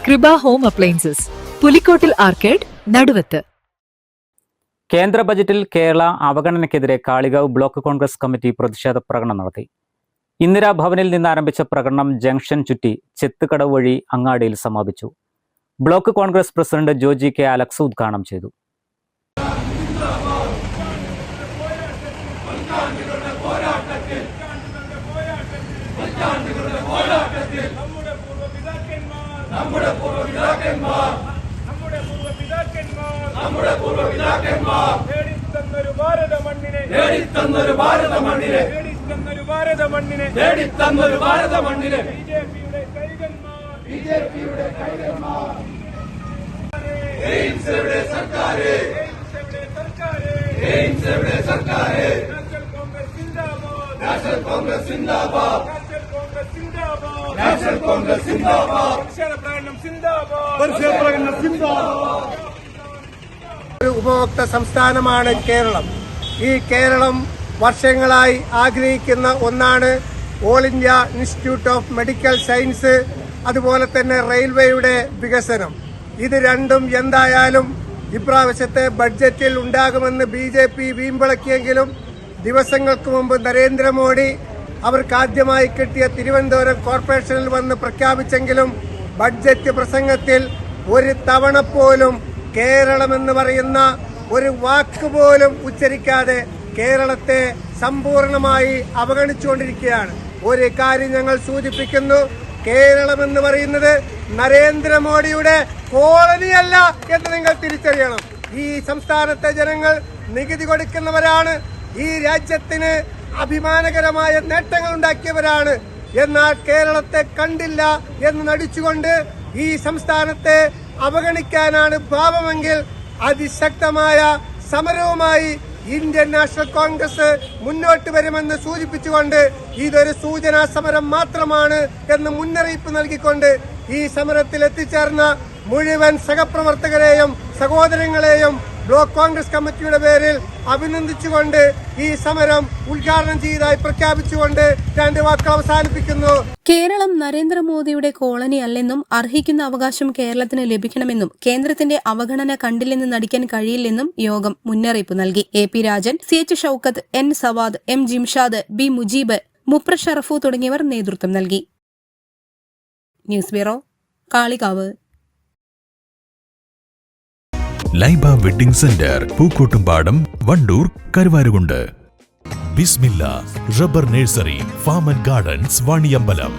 കൃപ home appliances, Pulikkottil arcade, നടുവത്ത്. കേന്ദ്ര ബജറ്റിൽ കേരള അവഗണനയ്ക്കെതിരെ കാളികാവ് ബ്ലോക്ക് കോൺഗ്രസ് കമ്മിറ്റി പ്രതിഷേധ പ്രകടനം നടത്തി. ഇന്ദിരാഭവനിൽ നിന്ന് ആരംഭിച്ച പ്രകടനം ജംഗ്ഷൻ ചുറ്റി ചെത്തുകടവ് വഴി അങ്ങാടിയിൽ സമാപിച്ചു. Block Congress president Joji K Alex ഉദ്ഘാടനം ചെയ്തു. ഒരു ഉപഭോക്തൃ സംസ്ഥാനമാണ് കേരളം. ഈ കേരളം വർഷങ്ങളായി ആഗ്രഹിക്കുന്ന ഒന്നാണ് all India institute of medical science, അതുപോലെ തന്നെ റെയിൽവേയുടെ വികസനം. ഇത് രണ്ടും എന്തായാലും ഇപ്രാവശ്യത്തെ ബഡ്ജറ്റിൽ ഉണ്ടാകുമെന്ന് BJP വീമ്പിളക്കിയെങ്കിലും ദിവസങ്ങൾക്ക് മുമ്പ് നരേന്ദ്രമോദി അവർക്ക് ആദ്യമായി കിട്ടിയ തിരുവനന്തപുരം കോർപ്പറേഷനിൽ വന്ന് പ്രഖ്യാപിച്ചെങ്കിലും ബഡ്ജറ്റ് പ്രസംഗത്തിൽ ഒരു തവണ പോലും കേരളമെന്ന് പറയുന്ന ഒരു വാക്ക് പോലും ഉച്ചരിക്കാതെ കേരളത്തെ സമ്പൂർണമായി അവഗണിച്ചുകൊണ്ടിരിക്കുകയാണ്. ഒരു കാര്യം ഞങ്ങൾ സൂചിപ്പിക്കുന്നു, കേരളമെന്ന് പറയുന്നത് നരേന്ദ്രമോദിയുടെ കോളനിയല്ല എന്ന് നിങ്ങൾ തിരിച്ചറിയണം. ഈ സംസ്ഥാനത്തെ ജനങ്ങൾ നികുതി കൊടുക്കുന്നവരാണ്, ഈ രാജ്യത്തിന് അഭിമാനകരമായ നേട്ടങ്ങൾ ഉണ്ടാക്കിയവരാണ്. എന്നാൽ കേരളത്തെ കണ്ടില്ല എന്ന് നടിച്ചുകൊണ്ട് ഈ സംസ്ഥാനത്തെ അവഗണിക്കാനാണ് ഭാവമെങ്കിൽ അതിശക്തമായ സമരവുമായി ഇന്ത്യൻ നാഷണൽ കോൺഗ്രസ് മുന്നോട്ട് വരുമെന്ന് സൂചിപ്പിച്ചുകൊണ്ട് ഇതൊരു സൂചനാ സമരം മാത്രമാണ് എന്ന് മുന്നറിയിപ്പ് നൽകിക്കൊണ്ട് ഈ സമരത്തിൽ എത്തിച്ചേർന്ന മുഴുവൻ സഹപ്രവർത്തകരെയും സഹോദരങ്ങളെയും ബ്ലോക്ക് കോൺഗ്രസ് കമ്മിറ്റിയുടെ പേരിൽ അഭിനന്ദിച്ചുകൊണ്ട് ഈ സമരം ഉദ്ഘാടനം ചെയ്തതായി പ്രഖ്യാപിച്ചുകൊണ്ട് രണ്ട് വാക്കുകൾ അവസാനിപ്പിക്കുന്നു. കേരളം നരേന്ദ്രമോദിയുടെ കോളനി അല്ലെന്നും അർഹിക്കുന്ന അവകാശം കേരളത്തിന് ലഭിക്കണമെന്നും കേന്ദ്രത്തിന്റെ അവഗണന കണ്ടില്ലെന്ന് നടിക്കാൻ കഴിയില്ലെന്നും യോഗം മുന്നറിയിപ്പ് നൽകി. AP Rajan, CH Shoukath, N Savad, M Jimshad, B Mujeeb, മുപ്ര Sharafu തുടങ്ങിയവർ നേതൃത്വം നൽകി. News bureau, Kalikavu. Laiba wedding centre, Pookkottumpadam, Wandoor, Karuvarakundu. Bismillah rubber nursery, farm and gardens, Vaniyambalam.